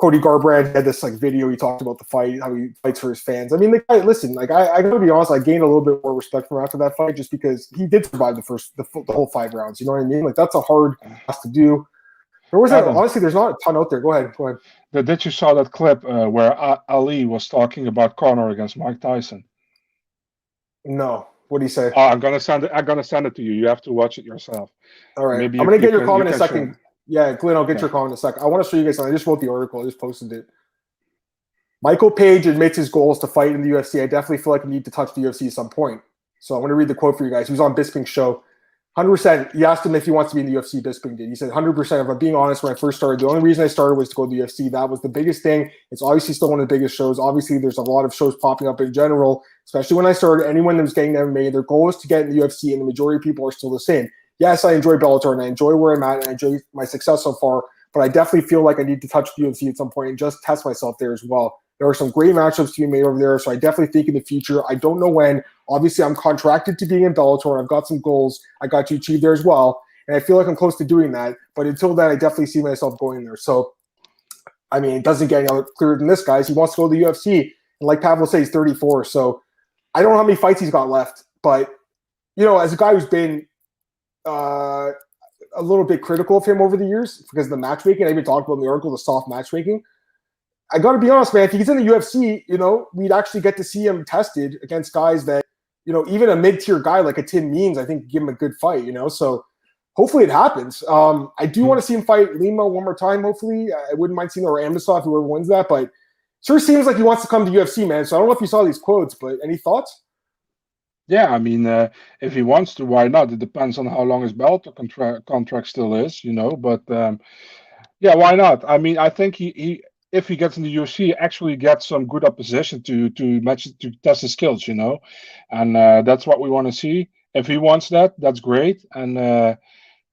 Cody Garbrandt had this like video. He talked about the fight, how he fights for his fans. I mean, the guy. Listen, like I gotta be honest. I gained a little bit more respect for him after that fight, just because he did survive the whole 5 rounds. You know what I mean? Like that's a hard task to do. There was honestly, there's not a ton out there. Go ahead. Did you saw that clip where Ali was talking about Conor against Mike Tyson? No. What do you say? I'm gonna send it to you. You have to watch it yourself. All right. Maybe I'm gonna get your comment in a second. Show. Yeah, Glenn, I'll get your comment in a second. I want to show you guys something. I just wrote the article. I just posted it. Michael Page admits his goal is to fight in the UFC. I definitely feel like I need to touch the UFC at some point. So I'm going to read the quote for you guys. He was on Bisping's show. 100%. He asked him if he wants to be in the UFC. Bisping did. He said 100%. If I'm being honest, when I first started, the only reason I started was to go to the UFC. That was the biggest thing. It's obviously still one of the biggest shows. Obviously, there's a lot of shows popping up in general, especially when I started. Anyone that was getting MMA, their goal is to get in the UFC, and the majority of people are still the same. Yes, I enjoy Bellator, and I enjoy where I'm at, and I enjoy my success so far, but I definitely feel like I need to touch the UFC at some point and just test myself there as well. There are some great matchups to be made over there, so I definitely think in the future. I don't know when. Obviously, I'm contracted to being in Bellator, and I've got some goals I got to achieve there as well, and I feel like I'm close to doing that. But until then, I definitely see myself going there. So, I mean, it doesn't get any clearer than this, guys. He wants to go to the UFC, and like Pavel said, he's 34. So, I don't know how many fights he's got left, but as a guy who's been a little bit critical of him over the years because of the matchmaking, I even talked about in the article the soft matchmaking. I got to be honest, man. If he's in the UFC, we'd actually get to see him tested against guys that, even a mid-tier guy like a Tim Means, I think, give him a good fight. So hopefully it happens. I do want to see him fight Lima one more time. Hopefully, I wouldn't mind seeing or Amosov, whoever wins that. But sure seems like he wants to come to UFC, man. So I don't know if you saw these quotes, but any thoughts? Yeah, I mean, if he wants to, why not? It depends on how long his Bellator contract still is, But yeah, why not? I mean, I think he if he gets in the UFC, he actually gets some good opposition to test his skills, And that's what we want to see. If he wants that, that's great. And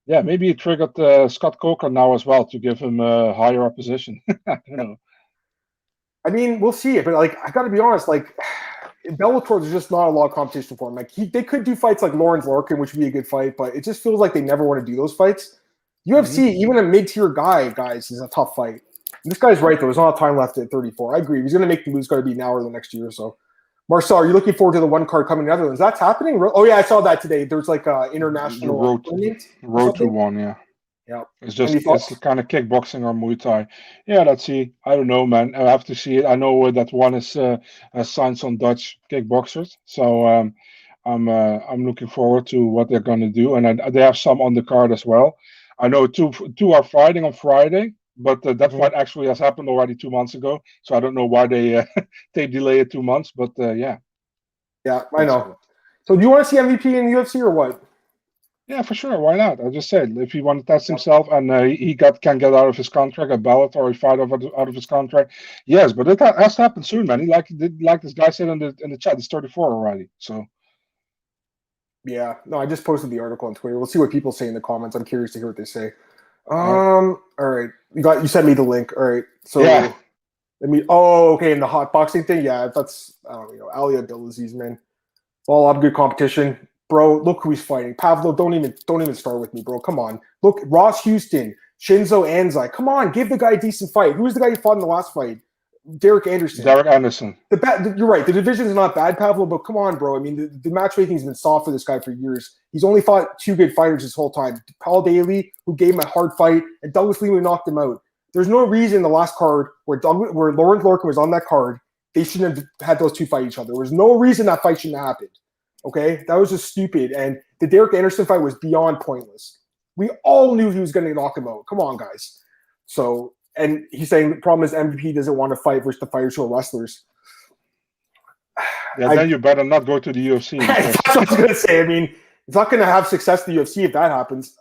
yeah, maybe he triggered Scott Coker now as well to give him a higher opposition. I mean, we'll see it, but like I got to be honest, like. In Bellator, there's just not a lot of competition for him. Like they could do fights like Lawrence Larkin, which would be a good fight, but it just feels like they never want to do those fights. UFC, even a mid-tier guy, guys, is a tough fight. And this guy's right, though. There's not time left at 34. I agree. If he's going to make the move, it's got to be now or the next year or so. Marcel, are you looking forward to the one card coming in the Netherlands? That's happening? Oh, yeah, I saw that today. There's like international road to one, yeah. Yeah. It's kind of kickboxing or Muay Thai. Yeah, let's see. I don't know, man. I have to see it. I know that one is signed some Dutch kickboxers. So I'm looking forward to what they're going to do. And they have some on the card as well. I know two are fighting on Friday, but that fight actually has happened already 2 months ago. So I don't know why they delay it 2 months. But yeah. Yeah, I know. So do you want to see MVP in the UFC or what? Yeah, for sure. Why not? I just said if he wants to test himself and he can get out of his contract, a Bellator or he fight out of his contract, yes. But it has to happen soon, man. Like this guy said in the chat, he's 34 already. So yeah, no, I just posted the article on Twitter. We'll see what people say in the comments. I'm curious to hear what they say. All right, you sent me the link. All right, so yeah. Okay, in the hot boxing thing, yeah, that's Ilia Abdulaziz, man. All up good competition. bro, look who he's fighting. Pavlo, don't even start with me, bro. Come on. Look, Ross Houston, Shinzo Anzai. Come on, give the guy a decent fight. Who's the guy who fought in the last fight? Derek Anderson. You're right. The division is not bad, Pavlo, but come on, bro. I mean, the matchmaking's been soft for this guy for years. He's only fought 2 good fighters this whole time. Paul Daly, who gave him a hard fight, and Douglas Lee, who knocked him out. There's no reason the last card where Lawrence Lorcan was on that card, they shouldn't have had those two fight each other. There was no reason that fight shouldn't have happened. Okay? That was just stupid. And the Derek Anderson fight was beyond pointless. We all knew he was going to knock him out. Come on, guys. So, and he's saying the problem is MVP doesn't want to fight versus the fighters who are wrestlers. Yeah, then you better not go to the UFC. That's what I was going to say. I mean, it's not going to have success in the UFC if that happens.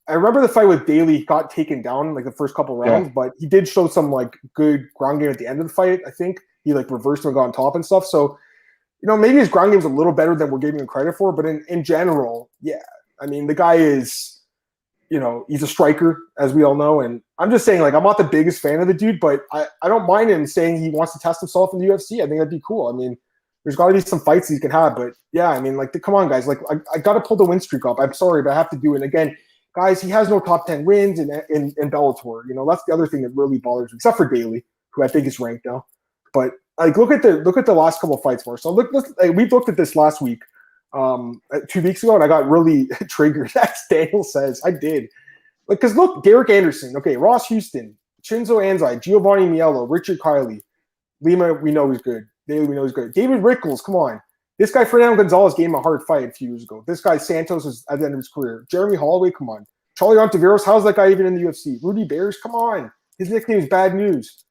I remember the fight with Daly got taken down like the first couple rounds, but he did show some like good ground game at the end of the fight. I think he like reversed him and got on top and stuff. So, you know, maybe his ground game is a little better than we're giving him credit for. But in general, yeah, I mean, the guy is, you know, he's a striker, as we all know. And I'm just saying, like, I'm not the biggest fan of the dude, but I don't mind him saying he wants to test himself in the UFC. I think that'd be cool. I mean, there's got to be some fights he can have. But yeah, I mean, like, come on, guys. Like, I got to pull the win streak up. I'm sorry, but I have to do it. And again, guys, he has no top 10 wins in Bellator. You know, that's the other thing that really bothers me, except for Daly, who I think is ranked now. But like, look at the last couple of fights, Marcel. We looked at this last week, 2 weeks ago, and I got really triggered. As Daniel says, I did. Like, because look, Derek Anderson, okay, Ross Houston, Shinzo Anzai, Giovanni Mielo, Richard Kiley, Lima, we know he's good. Daly, we know he's good. David Rickles, come on. This guy, Fernando Gonzalez, gave him a hard fight a few years ago. This guy, Santos, is at the end of his career. Jeremy Holloway, come on. Charlie Ontiveros, how's that guy even in the UFC? Rudy Bears, come on. His nickname is Bad News.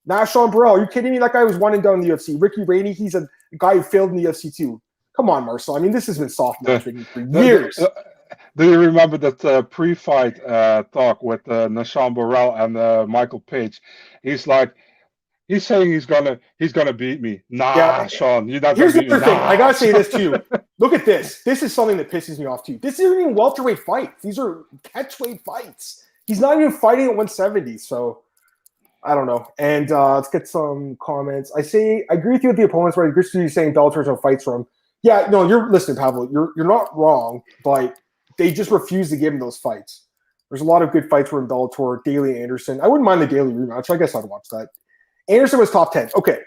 Nashon Burrell, are you kidding me? That guy was one and done in the UFC. Ricky Rainey, he's a guy who failed in the UFC too. Come on, Marcel. I mean, this has been soft matchmaking for years. Do you remember that pre-fight talk with Nashon Burrell and Michael Page? He's saying he's gonna beat me. Nah, yeah. Sean, you're not gonna beat me. Here's the thing. I gotta say this too. Look at this. This is something that pisses me off too. This isn't even welterweight fights. These are catchweight fights. He's not even fighting at 170. So I don't know. And let's get some comments. I agree with you with the opponents, right? You're saying Bellator's no fights for him. Yeah, no, you're listening, Pablo. You're not wrong, but they just refuse to give him those fights. There's a lot of good fights for him, Bellator, Daly Anderson. I wouldn't mind the Daly rematch. I guess I'd watch that. Anderson was top 10. Okay.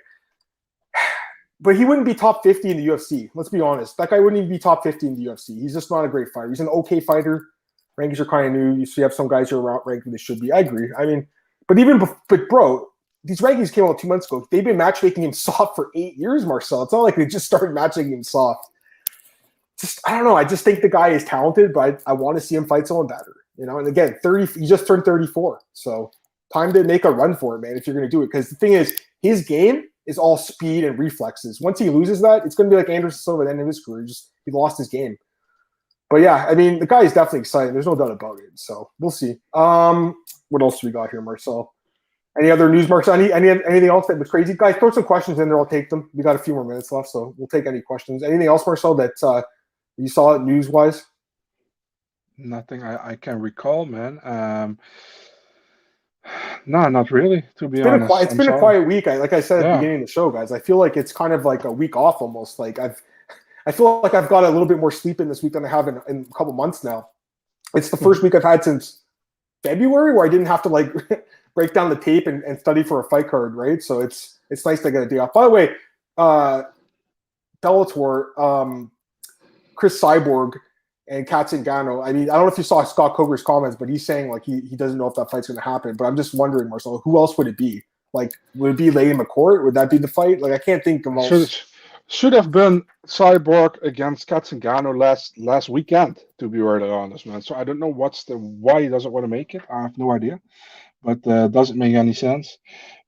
But he wouldn't be top 50 in the UFC. Let's be honest. That guy wouldn't even be top 50 in the UFC. He's just not a great fighter. He's an okay fighter. Rankings are kind of new. You have some guys who are outranked than they should be. I agree. I mean, but bro, these rankings came out 2 months ago. They've been matchmaking him soft for 8 years, Marcel. It's not like they just started matchmaking him soft. I don't know. I just think the guy is talented, but I want to see him fight someone better. You know, and again, he just turned 34. So time to make a run for it, man, if you're going to do it. Because the thing is, his game is all speed and reflexes. Once he loses that, it's going to be like Anderson Silva at the end of his career. He lost his game. But yeah, I mean, the guy is definitely exciting. There's no doubt about it. So we'll see. What else do we got here, Marcel? Any other news, Marcel? Anything else that was crazy? Guys, throw some questions in there. I'll take them. We got a few more minutes left, so we'll take any questions. Anything else, Marcel, that you saw news-wise? Nothing I can recall, man. No, not really, to be honest. It's been a quiet week. Like I said at the beginning of the show, guys, I feel like it's kind of like a week off almost. Like I feel like I've got a little bit more sleep in this week than I have in a couple months now. It's the first week I've had since February where I didn't have to like break down the tape and study for a fight card, right? So it's nice to get a day off. By the way, Bellator, Chris Cyborg and Katzengano. I mean, I don't know if you saw Scott Coker's comments, but he's saying like he doesn't know if that fight's going to happen. But I'm just wondering, Marcel, who else would it be? Like, would it be Lady McCourt? Would that be the fight? Like, I can't think of else. Should have been Cyborg against Katzengano last weekend, to be really honest, man. So I don't know why he doesn't want to make it. I have no idea. But doesn't make any sense.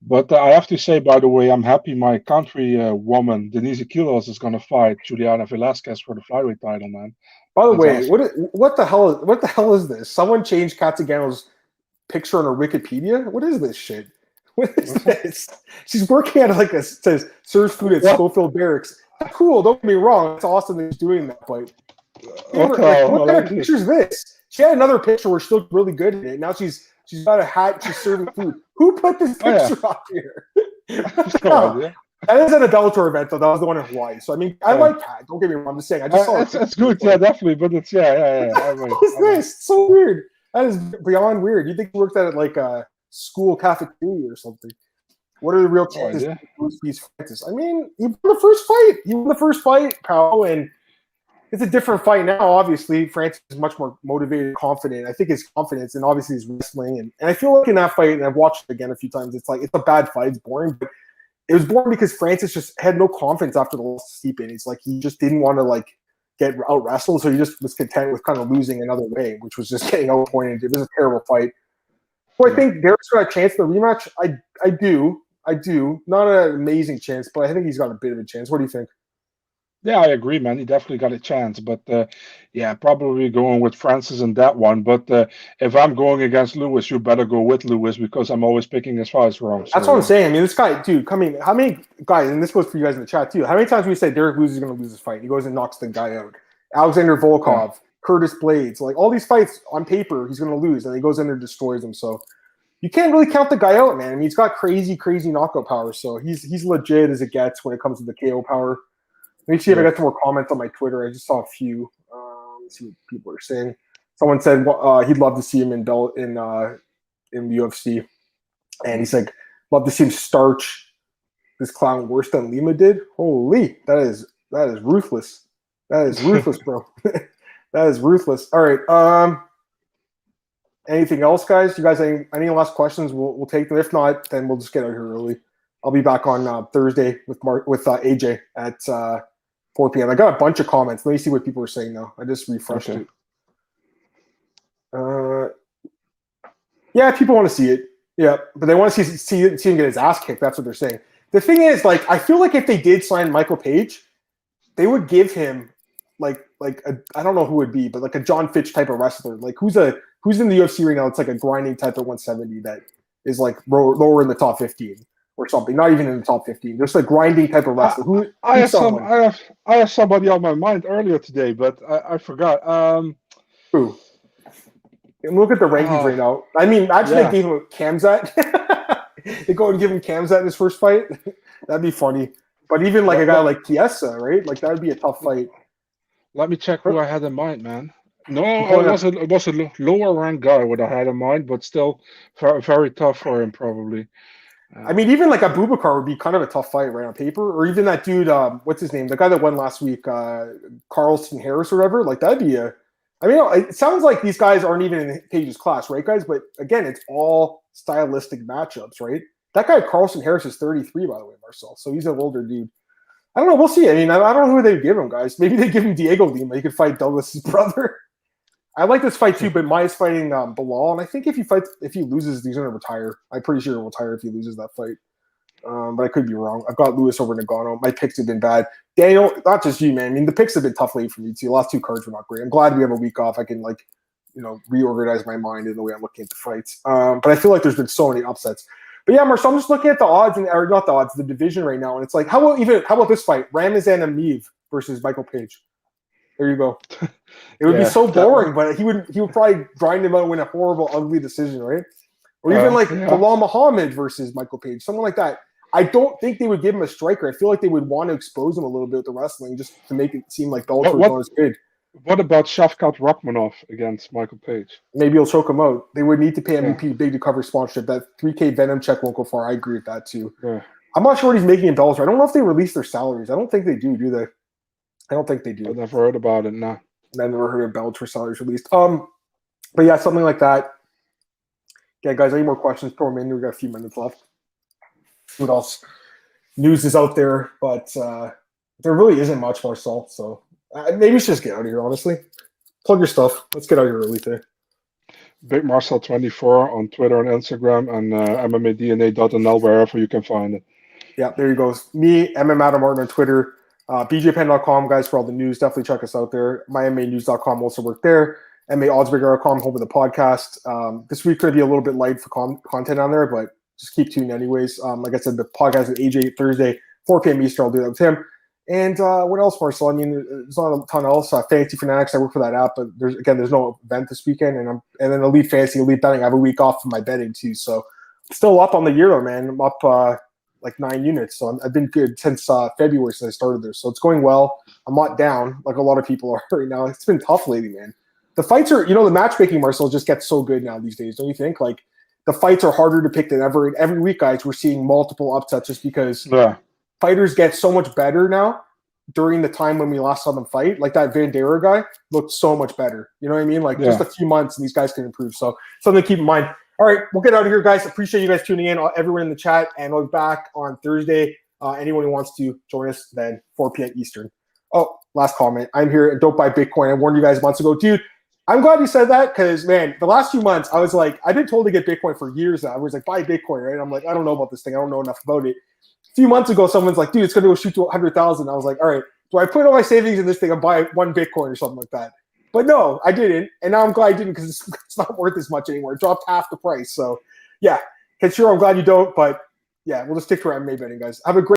But I have to say, by the way, I'm happy my country woman, Denise Kilos, is going to fight Juliana Velasquez for the flyweight title, man. By the way, awesome. What the hell is this? Someone changed Katzengano's picture on her Wikipedia? What is this shit? What is this? She's working at like says serves food at Schofield Barracks. Cool, don't get me wrong. It's awesome that she's doing that, but what kind of picture is this? She had another picture where she looked really good in it. Now she's got a hat. She's serving food. Who put this picture up here? That is at a Bellator event, though. That was the one in Hawaii. So, I mean, I like that. Don't get me wrong. I'm just saying. I just saw it's good. Yeah, definitely. But it's, yeah. What's this? It's so weird. That is beyond weird. You think he worked at like a school cafeteria or something? What are the real chances he beats Francis? I mean, he won the first fight. He won the first fight, pal, and it's a different fight now. Obviously, Francis is much more motivated, confident. I think his confidence, and obviously his wrestling, and I feel like in that fight, and I've watched it again a few times. It's like it's a bad fight. It's boring, but it was boring because Francis just had no confidence after the loss to Stipe. It's like he just didn't want to like get out wrestled, so he just was content with kind of losing another way, which was just getting outpointed. It was a terrible fight. So I think Derek's got a chance in the rematch. I do. Not an amazing chance, but I think he's got a bit of a chance. What do you think? Yeah, I agree, man. He definitely got a chance, but probably going with Francis in that one. But if I'm going against Lewis, you better go with Lewis because I'm always picking his fights wrong. That's what I'm saying. I mean, this guy, dude, how many guys, and this goes for you guys in the chat too, how many times we say Derek Lewis is going to lose this fight? He goes and knocks the guy out. Alexander Volkov, Curtis Blades, like all these fights on paper, he's going to lose, and he goes in there and destroys them. So you can't really count the guy out, man. I mean, he's got crazy knockout power. So he's legit as it gets when it comes to the KO power. Let me see if I got some more comments on my Twitter. I just saw a few. Let's see what people are saying. Someone said he'd love to see him in the UFC, and he's like, love to see him starch this clown worse than Lima did. Holy, that is ruthless. That is ruthless, bro. That is ruthless. All right. Anything else, guys? You guys any last questions? We'll take them. If not, then we'll just get out here early. I'll be back on Thursday with AJ at 4 p.m. I got a bunch of comments. Let me see what people are saying now. I just refreshed it. Yeah, people want to see it. Yeah, but they want to see him get his ass kicked. That's what they're saying. The thing is, like, I feel like if they did sign Michael Page, they would give him like I don't know who it would be, but like a John Fitch type of wrestler. Like who's in the UFC right now? It's like a grinding type of 170 that is like lower in the top 15. Or something, not even in the top 15. Just a grinding type of wrestler. I have somebody on my mind earlier today, but I forgot. Who? And look at the rankings right now. I mean, imagine they gave him Khamzat. They go and give him Khamzat in his first fight. That'd be funny. But even like a guy like Chiesa, right? Like that would be a tough fight. Let me check who I had in mind, man. No, it was a lower ranked guy what I had in mind, but still very, very tough for him probably. I mean, even like Abubakar would be kind of a tough fight right on paper, or even that dude, what's his name? The guy that won last week, Carlston Harris or whatever. Like that'd be it sounds like these guys aren't even in Page's class, right, guys? But again, it's all stylistic matchups, right? That guy Carlston Harris is 33, by the way, Marcel. So he's an older dude. I don't know. We'll see. I mean, I don't know who they give him, guys. Maybe they give him Diego Lima. He could fight Douglas's brother. I like this fight too, but Mai's fighting Bilal, and I think if he loses, he's going to retire. I'm pretty sure he'll retire if he loses that fight. But I could be wrong. I've got Lewis over Nagano. My picks have been bad. Daniel, not just you, man. I mean, the picks have been tough lately for me too. The last two cards were not great. I'm glad we have a week off. I can reorganize my mind in the way I'm looking at the fights. But I feel like there's been so many upsets. But yeah, Marcel, I'm just looking at the odds or not the odds, the division right now, and it's like, how about this fight, Ramazan Ameev versus Michael Page? There you go. It would be so boring, but he would probably grind him out and win a horrible, ugly decision, right? Or even Bilal Muhammad versus Michael Page, someone like that. I don't think they would give him a striker. I feel like they would want to expose him a little bit with the wrestling just to make it seem like Bellator is not as good. What about Shavkat Rakhmonov against Michael Page? Maybe he'll choke him out. They would need to pay MVP big to cover sponsorship. That 3K Venom check won't go far. I agree with that too. Yeah. I'm not sure what he's making in Bellator. I don't know if they release their salaries. I don't think they do they? I don't think they do. I've never heard about it, no. I've never heard of Bellator salaries released. But yeah, something like that. Yeah, guys, any more questions? Throw them in. We got a few minutes left. What else? News is out there, but there really isn't much, Marcel. So maybe we should just get out of here, honestly. Plug your stuff. Let's get out of here early today. Big Marcel24 on Twitter and Instagram, and MMADNA.nl, wherever you can find it. Yeah, there you go. Me, Adam Martin on Twitter. BJPen.com, guys, for all the news. Definitely check us out there. MyMMAnews.com also work there. MMAOddsbreaker.com, home of the podcast. This week could be a little bit light for content on there, but just keep tuned anyways. Like I said, the podcast with AJ Thursday, 4 p.m. Eastern. I'll do that with him. And what else, Marcel? I mean, there's not a ton else. Fantasy Fanatics, I work for that app, but there's no event this weekend. And then Elite Fantasy, Elite Betting. I have a week off from my betting too. So still up on the year, though, man. I'm up like 9 units. So I've been good since February since I started there. So it's going well. I'm not down like a lot of people are right now. It's been tough lately, man. The fights are, the matchmaking, Marcel, just gets so good now these days. Don't you think? Like the fights are harder to pick than ever. And every week, guys, we're seeing multiple upsets just because fighters get so much better now during the time when we last saw them fight. Like that Vandera guy looked so much better. You know what I mean? Like just a few months and these guys can improve. So something to keep in mind. All right, we'll get out of here, guys. Appreciate you guys tuning in, everyone in the chat, and we'll be back on Thursday. Anyone who wants to join us, then 4 p.m. Eastern. Oh, last comment. I'm here and don't buy Bitcoin. I warned you guys months ago. Dude, I'm glad you said that because, man, the last few months, I was like, I've been told to get Bitcoin for years now. I was like, buy Bitcoin, right? I'm like, I don't know about this thing. I don't know enough about it. A few months ago, someone's like, dude, it's going to go shoot to 100,000. I was like, all right, do I put all my savings in this thing and buy 1 Bitcoin or something like that? But no, I didn't. And now I'm glad I didn't because it's not worth as much anymore. It dropped half the price. So, yeah, sure, I'm glad you don't. But, yeah, we'll just stick to our MMA betting, guys. Have a great